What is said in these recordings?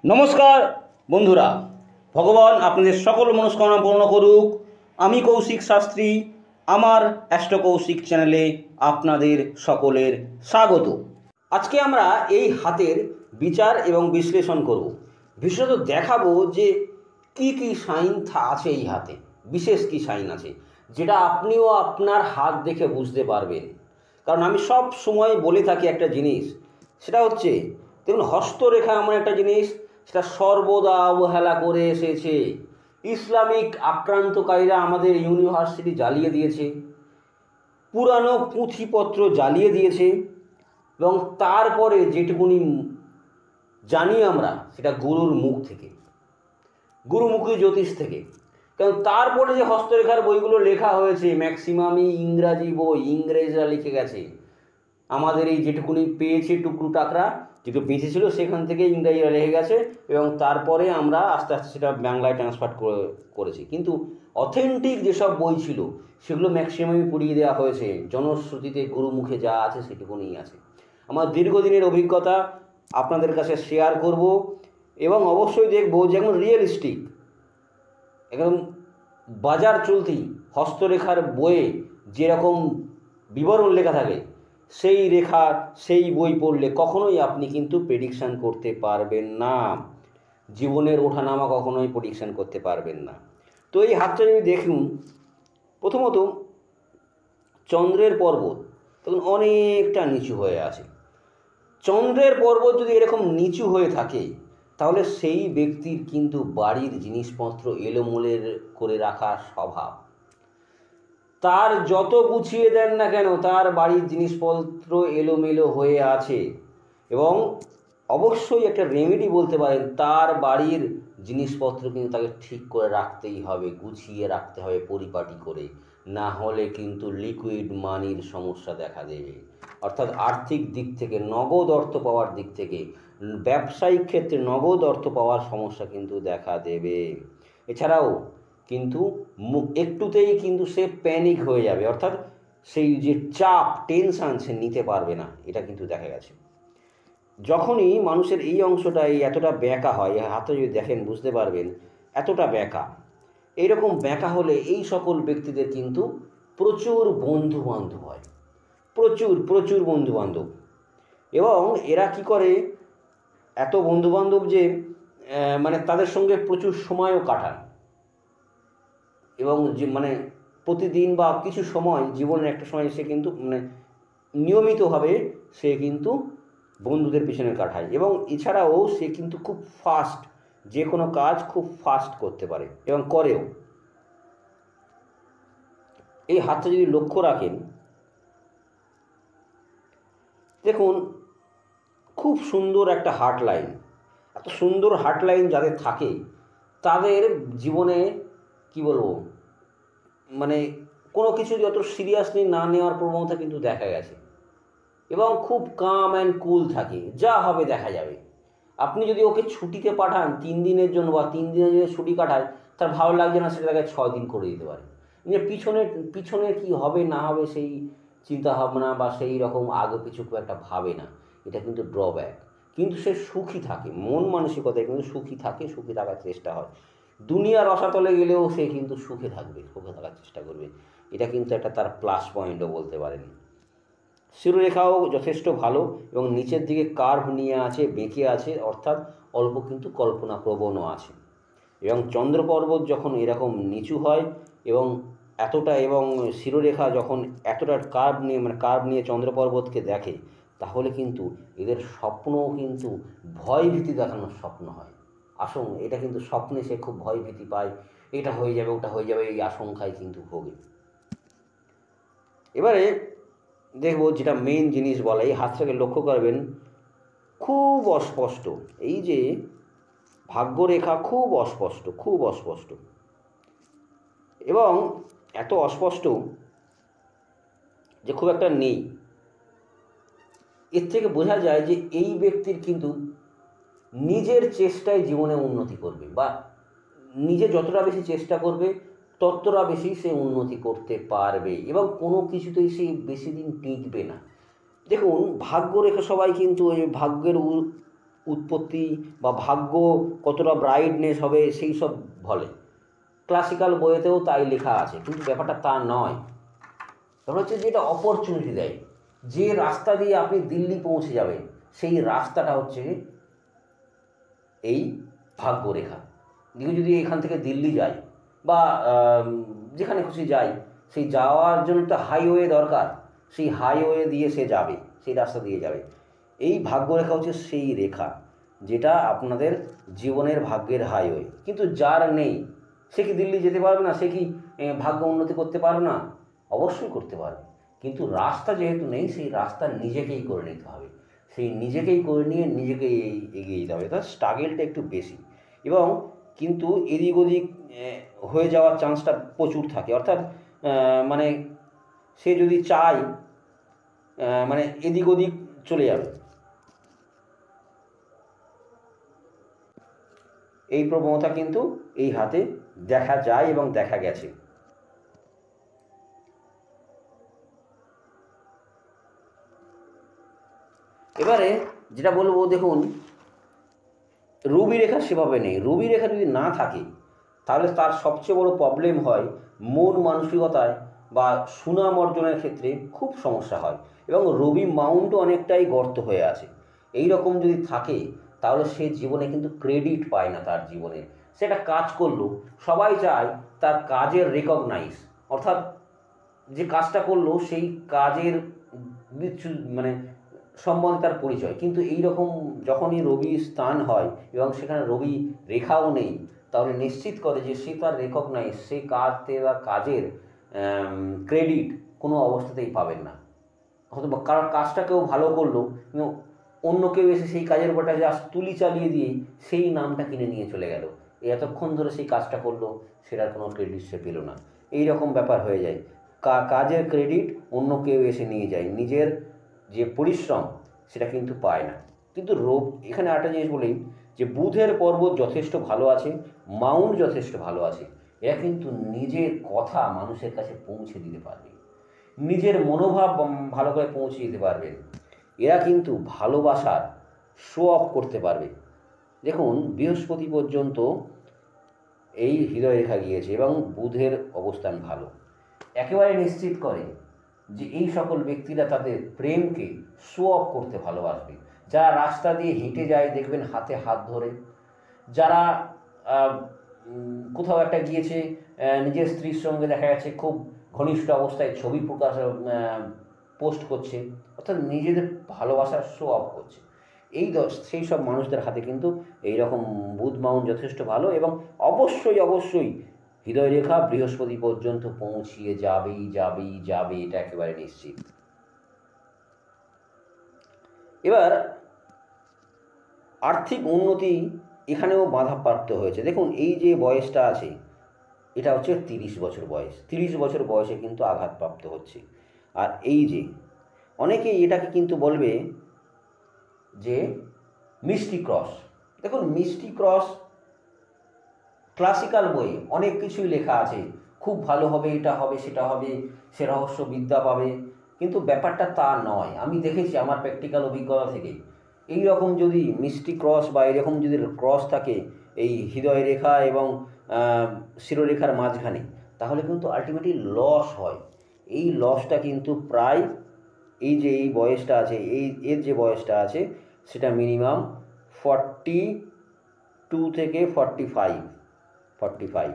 নমস্কার বন্ধুরা, ভগবান আপনাদের সকল মনস্কামনা পূর্ণ করুক। আমি কৌশিক শাস্ত্রী, আমার অ্যাস্ট্রো কৌশিক চ্যানেলে আপনাদের সকলের স্বাগত। আজকে আমরা এই হাতের বিচার এবং বিশ্লেষণ করব। বিশেষত দেখাবো যে কি কি সাইন আছে এই হাতে, বিশেষ কি সাইন আছে যেটা আপনিও আপনার হাত দেখে বুঝতে পারবেন। কারণ আমি সব সময় বলে থাকি একটা জিনিস, সেটা হচ্ছে দেখুন, হস্তরেখা এমন একটা জিনিস সেটা সর্বদা অবহেলা করে এসেছে। ইসলামিক আক্রান্তকারীরা আমাদের ইউনিভার্সিটি জ্বালিয়ে দিয়েছে, পুরানো পুঁথিপত্র জ্বালিয়ে দিয়েছে, এবং তারপরে যেটুকুনি জানি আমরা সেটা গুরুর মুখ থেকে, গুরুমুখী জ্যোতিষ থেকে। কারণ তারপরে যে হস্তরেখার বইগুলো লেখা হয়েছে ম্যাক্সিমামই ইংরাজি বই, ইংরেজরা লিখে গেছে। আমাদের এই যেটুকুনি পেয়েছে টুকরো টাকরা যেটুকু বেঁচে ছিল সেখান থেকে ইংরাজিরা লিখে গেছে, এবং তারপরে আমরা আস্তে আস্তে সেটা বাংলায় ট্রান্সফার করেছি। কিন্তু অথেন্টিক যেসব বই ছিল সেগুলো ম্যাক্সিমামই পুড়িয়ে দেওয়া হয়েছে। জনশ্রুতিতে গুরুমুখে যা আছে সেটুকুনিই আছে। আমার দীর্ঘদিনের অভিজ্ঞতা আপনাদের কাছে শেয়ার করব, এবং অবশ্যই দেখব যেমন রিয়েলিস্টিক, একদম বাজার চলতি হস্তরেখার বইয়ে যেরকম বিবরণ লেখা থাকে সেই রেখা সেই বই পড়লে কখনোই আপনি কিন্তু প্রেডিকশান করতে পারবেন না। জীবনের ওঠানামা কখনোই প্রেডিকশান করতে পারবেন না। তো এই হাতটা যদি দেখুন, প্রথমত চন্দ্রের পর্বত তখন অনেকটা নিচু হয়ে আছে। চন্দ্রের পর্বত যদি এরকম নিচু হয়ে থাকে তাহলে সেই ব্যক্তির কিন্তু বাড়ির জিনিসপত্র এলোমেলো করে রাখার স্বভাব। তার যত গুছিয়ে দেন না কেন তার বাড়ির জিনিসপত্র এলোমেলো হয়ে আছে, এবং অবশ্যই একটা রেমেডি বলতে পারেন, তার বাড়ির জিনিসপত্র কিন্তু তাকে ঠিক করে রাখতেই হবে, গুছিয়ে রাখতে হবে পরিপাটি করে, না হলে কিন্তু লিকুইড মানির সমস্যা দেখা দেবে। অর্থাৎ আর্থিক দিক থেকে, নগদ অর্থ পাওয়ার দিক থেকে, ব্যবসায়িক ক্ষেত্রে নগদ অর্থ পাওয়ার সমস্যা কিন্তু দেখা দেবে। এছাড়াও কিন্তু একটুতেই কিন্তু সে প্যানিক হয়ে যাবে, অর্থাৎ সেই যে চাপ, টেনশান সে নিতে পারবে না, এটা কিন্তু দেখা গেছে। যখনই মানুষের এই অংশটা এতটা ব্যাঁকা হয়, হাতে যদি দেখেন বুঝতে পারবেন এতটা ব্যাঁকা। এইরকম ব্যাঁকা হলে এই সকল ব্যক্তিদের কিন্তু প্রচুর বন্ধু বান্ধব হয়, প্রচুর প্রচুর বন্ধু বান্ধব। এবং এরা কি করে, এত বন্ধু বান্ধব যে মানে তাদের সঙ্গে প্রচুর সময়ও কাটান, এবং যে মানে প্রতিদিন বা কিছু সময় জীবনের একটা সময় সে কিন্তু মানে নিয়মিতভাবে সে কিন্তু বন্ধুদের পিছনে কাটায়। এবং এছাড়াও সে কিন্তু খুব ফাস্ট, যে কোনো কাজ খুব ফাস্ট করতে পারে এবং করেও। এই হাতটা যদি লক্ষ্য রাখেন, দেখুন খুব সুন্দর একটা হার্ট লাইন। এত সুন্দর হার্ট লাইন যাদের থাকে তাদের জীবনে কি বলবো, মানে কোনো কিছু যত সিরিয়াসলি না নেওয়ার প্রবণতা কিন্তু দেখা গেছে, এবং খুব কাম অ্যান্ড কুল থাকে, যা হবে দেখা যাবে। আপনি যদি ওকে ছুটিতে পাঠান 3 দিনের জন্য বা 3 দিনের যদি ছুটি কাটায়, তার ভালো লাগছে না, সেটা তাকে 6 দিন করে দিতে পারে। যে পিছনে কি হবে না হবে সেই চিন্তা ভাবনা বা সেই রকম আগে পিছু খুব একটা ভাবে না, এটা কিন্তু ড্রব্যাক। কিন্তু সে সুখী থাকে, মন মানসিকতায় কিন্তু সুখী থাকে, সুখী থাকার চেষ্টা হয়। দুনিয়ার রসাতলে গেলেও সে কিন্তু সুখে থাকবে, সুখে থাকার চেষ্টা করবে। এটা কিন্তু একটা তার প্লাস পয়েন্টও বলতে পারেন। শিরোরেখাও যথেষ্ট ভালো, এবং নিচের দিকে কার্ভ নিয়ে আছে, বেঁকে আছে, অর্থাৎ অল্প কিন্তু কল্পনা প্রবণও আছে। এবং চন্দ্র পর্বত যখন এরকম নিচু হয় এবং এতটা, এবং শিরোরেখা যখন এতটা কার্ভ নিয়ে চন্দ্র পর্বতকে দেখে, তাহলে কিন্তু এদের স্বপ্নও কিন্তু ভয়ভীতি দেখানোর স্বপ্ন হয়। আসুন, এটা কিন্তু স্বপ্নে সে খুব ভয়ভীতি পায়, এটা হয়ে যাবে ওটা হয়ে যাবে, এই আশঙ্কায় কিন্তু ভোগে। এবারে দেখব যেটা মেন জিনিস বলা, এই হাতটাকে লক্ষ্য করবেন, খুব অস্পষ্ট। এই যে ভাগ্যরেখা খুব অস্পষ্ট, খুব অস্পষ্ট, এবং এত অস্পষ্ট যে খুব একটা নেই। এর থেকে বোঝা যায় যে এই ব্যক্তির কিন্তু নিজের চেষ্টায় জীবনে উন্নতি করবে, বা নিজে যতটা বেশি চেষ্টা করবে ততটা বেশি সে উন্নতি করতে পারবে, এবং কোনো কিছুতেই সে বেশি দিন টিকবে না। দেখুন, ভাগ্যরেখা সবাই কিন্তু ওই ভাগ্যের উৎপত্তি বা ভাগ্য কতটা ব্রাইটনেস হবে সেই সব বলে। ক্লাসিক্যাল বইয়েতেও তাই লেখা আছে, কিন্তু ব্যাপারটা তা নয়। ব্যাপার হচ্ছে যেটা অপরচুনিটি দেয়, যে রাস্তা দিয়ে আপনি দিল্লি পৌঁছে যাবেন সেই রাস্তাটা হচ্ছে এই ভাগ্যরেখা। যদি এখান থেকে দিল্লি যাই বা যেখানে খুশি যাই, সেই যাওয়ার জন্য একটা হাইওয়ে দরকার, সেই হাইওয়ে দিয়ে সে যাবে, সেই রাস্তা দিয়ে যাবে। এই ভাগ্যরেখা হচ্ছে সেই রেখা যেটা আপনাদের জীবনের ভাগ্যের হাইওয়ে। কিন্তু যার নেই সে কি দিল্লি যেতে পারবে না? সে কি ভাগ্য উন্নতি করতে পারবে না? অবশ্যই করতে পারবে, কিন্তু রাস্তা যেহেতু নেই সেই রাস্তা নিজেকেই করে নিতে হবে। সেই নিজেকেই করে নিয়ে নিজেকেই এগিয়ে যেতে হবে। তার স্ট্রাগেলটা একটু বেশি, এবং কিন্তু এদিক ওদিক হয়ে যাওয়ার চান্সটা প্রচুর থাকে। অর্থাৎ মানে সে যদি চায় মানে এদিক ওদিক চলে যাবে, এই প্রবণতা কিন্তু এই হাতে দেখা যায় এবং দেখা গেছে। এবারে যেটা বলবো, দেখুন রবি রেখা সেভাবে নেই। রবি রেখা যদি না থাকে তাহলে তার সবচেয়ে বড় প্রবলেম হয় মন মানসিকতায় বা সুনাম অর্জনের ক্ষেত্রে খুব সমস্যা হয়, এবং রবি মাউন্টও অনেকটাই গর্ত হয়ে আছে। এই রকম যদি থাকে তাহলে সে জীবনে কিন্তু ক্রেডিট পায় না। তার জীবনে সেটা কাজ করলো, সবাই চায় তার কাজের রেকগনাইজ, অর্থাৎ যে কাজটা করলো সেই কাজের মানে সম্বন্ধে তার পরিচয়। কিন্তু এই রকম যখনই রবি স্থান হয় এবং সেখানে রবি রেখাও নেই, তাহলে নিশ্চিত করে যে সে তার রেকগনাইজ, সেই কাজের ক্রেডিট কোনো অবস্থাতেই পাবেন না। হয়তো কারণ কাজটা কেউ ভালো করলো, কিন্তু অন্য কেউ এসে সেই কাজের উপরটা জাস্ট তুলি চালিয়ে দিয়ে সেই নামটা কিনে নিয়ে চলে গেল। এতক্ষণ ধরে সেই কাজটা করলো, সেটার কোনো ক্রেডিট সে পেল না। এই রকম ব্যাপার হয়ে যায়, কাজের ক্রেডিট অন্য কেউ এসে নিয়ে যায়, নিজের যে পরিশ্রম সেটা কিন্তু পায় না। কিন্তু এখানে একটা জিনিস বলি যে বুধের পর্বত যথেষ্ট ভালো আছে, মাউন্ট যথেষ্ট ভালো আছে। এরা কিন্তু নিজের কথা মানুষের কাছে পৌঁছে দিতে পারবে, নিজের মনোভাব ভালো করে পৌঁছে দিতে পারবেন। এরা কিন্তু ভালোবাসার শো অফ করতে পারবে। দেখুন বৃহস্পতি পর্যন্ত এই হৃদয় রেখা গিয়েছে এবং বুধের অবস্থান ভালো, একেবারে নিশ্চিত করে যে এই সকল ব্যক্তিরা তাদের প্রেমকে শো অফ করতে ভালোবাসবে। যারা রাস্তা দিয়ে হেঁটে যায় দেখবেন হাতে হাত ধরে, যারা কোথাও একটা গিয়েছে নিজের স্ত্রীর সঙ্গে দেখা যাচ্ছে খুব ঘনিষ্ঠ অবস্থায় ছবি পোস্ট করছে, অর্থাৎ নিজেদের ভালোবাসার শো অফ করছে। সেই সব মানুষদের হাতে কিন্তু এইরকম বুধ মাউন্ট যথেষ্ট ভালো, এবং অবশ্যই অবশ্যই হৃদয় রেখা বৃহস্পতি পর্যন্ত পৌঁছিয়ে যাবেই যাবেই যাবে, এটা একেবারে নিশ্চিত। এবার আর্থিক উন্নতি এখানেও বাধাপ্রাপ্ত হয়েছে। দেখুন এই যে বয়সটা আছে এটা হচ্ছে 30 বছর বয়স, 30 বছর বয়সে কিন্তু আঘাতপ্রাপ্ত হচ্ছে। আর এই যে অনেকেই এটাকে কিন্তু বলবে যে মিষ্টি ক্রস। দেখুন মিষ্টি ক্রস ক্লাসিক্যাল বই অনেক কিছুই লেখা আছে, খুব ভালো হবে, এটা হবে, সেটা হবে, সে রহস্য বিদ্যা পাবে, কিন্তু ব্যাপারটা তা নয়। আমি দেখেছি আমার প্র্যাকটিক্যাল অভিজ্ঞতা থেকে, এই রকম যদি মিষ্টি ক্রস বা এরকম যদি ক্রস থাকে এই হৃদয় রেখা এবং শিরোরেখার মাঝখানে, তাহলে কিন্তু আলটিমেটলি লস হয়। এই লসটা কিন্তু প্রায় এই যে এই বয়সটা আছে, এর যে বয়সটা আছে সেটা মিনিমাম 42 থেকে 45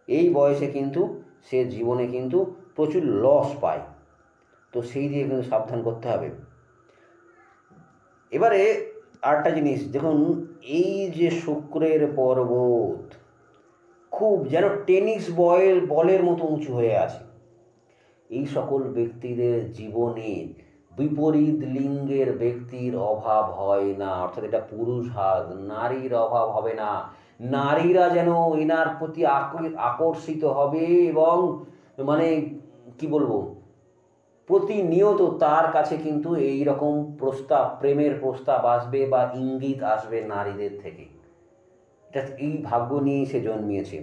এই বয়সে কিন্তু সে জীবনে কিন্তু প্রচুর লস পায়। তো সেই দিয়ে কিন্তু সাবধান করতে হবে। এবারে আরেকটা জিনিস দেখুন, এই যে শুক্রের পর্বত খুব যেন টেনিস বলের মতো উঁচু হয়ে আছে। এই সকল ব্যক্তিদের জীবনে বিপরীত লিঙ্গের ব্যক্তির অভাব হয় না, অর্থাৎ এটা পুরুষ হাত, নারীর অভাব হবে না। নারীরা যেন এনার প্রতি আকর্ষিত হবে এবং মানে কি বলবো, প্রতিনিয়ত তার কাছে কিন্তু এই রকম প্রেমের প্রস্তাব আসবে বা ইঙ্গিত আসবে নারীদের থেকে। এটা এই ভাগ্য নিয়ে সে জন্মিয়েছে,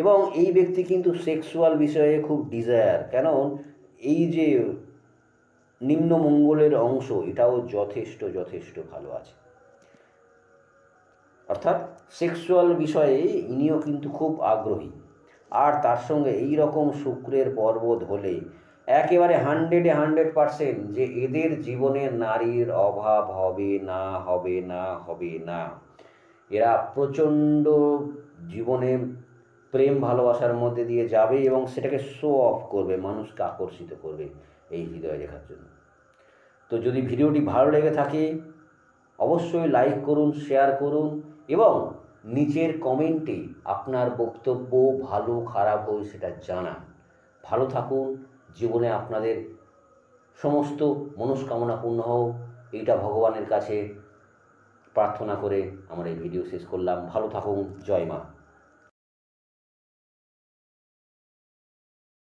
এবং এই ব্যক্তি কিন্তু সেক্সুয়াল বিষয়ে খুব ডিজায়ার। কেন এই যে নিম্ন মঙ্গলের অংশ, এটাও যথেষ্ট ভালো আছে। অর্থাৎ সেক্সুয়াল বিষয়ে ইনিও কিন্তু খুব আগ্রহী। আর তার সঙ্গে এই রকম শুক্রের পর্বত হলে একেবারে 100% যে এদের জীবনে নারীর অভাব হবে না। এরা প্রচণ্ড জীবনে প্রেম ভালোবাসার মধ্যে দিয়ে যাবে এবং সেটাকে শো অফ করবে, মানুষকে আকর্ষিত করবে এই হৃদয় রেখার জন্য। তো যদি ভিডিওটি ভালো লেগে থাকে অবশ্যই লাইক করুন, শেয়ার করুন এবং নিচের কমেন্টে আপনার বক্তব্য ভালো খারাপ হোক সেটা জানান। ভালো থাকুন, জীবনে আপনাদের সমস্ত মনস্কামনা পূর্ণ হোক, এইটা ভগবানের কাছে প্রার্থনা করে আমার এই ভিডিও শেষ করলাম। ভালো থাকুন, জয় মা।